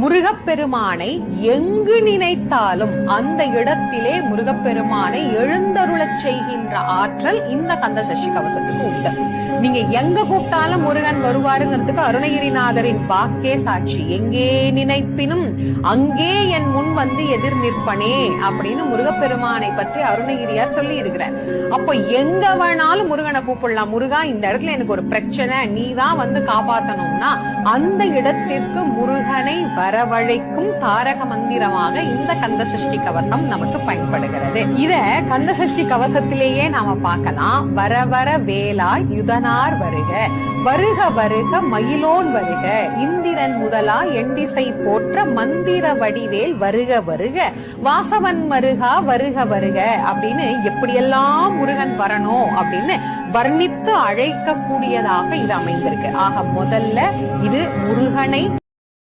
முருகப்பெருமானை எங்கு நினைத்தாலும் அந்த இடத்திலே முருகப்பெருமானை எழுந்தருளச் செய்கின்ற ஆற்றல் இந்த கந்த சஷ்டி கவசத்துக்கு உண்டு. நீங்க எங்க கூப்பிட்டாலும் முருகன் வருவாருங்கிறதுக்கு அருணகிரிநாதரின் வாக்கே சாட்சி. எங்கே நினைப்பினும் அங்கே என் முன் வந்து எதிர் நிற்பனே அப்படின்னு முருகப்பெருமானை பற்றி அருணகிரியார் சொல்லி இருக்கிறார். அப்ப எங்க வேணாலும் முருகனை கூப்பிடலாம். முருகா, இந்த இடத்துல எனக்கு ஒரு பிரச்சனை, நீதான் வந்து காப்பாத்தணும்னா அந்த இடத்திற்கு முருகனை வரவழைக்கும் தாரக மந்திரமாக இந்த கந்த சஷ்டி கவசம் நமக்கு பயன்படுகிறது. இத கந்த சஷ்டி கவசத்திலேயே நாம பார்க்கலாம். வர வர வேலா யுதனார் வருக, வருக வருக மயிலோன் வருக, இந்திரன் முதலா எண்டிசை போற்ற மந்திர வடிவேல் வருக வருக, வாசவன் மருகா வருக வருக அப்படின்னு எப்படியெல்லாம் முருகன் வரணும் அப்படின்னு வர்ணித்து அழைக்க கூடியதாக இது அமைந்திருக்கு. ஆக முதல்ல இது முருகனை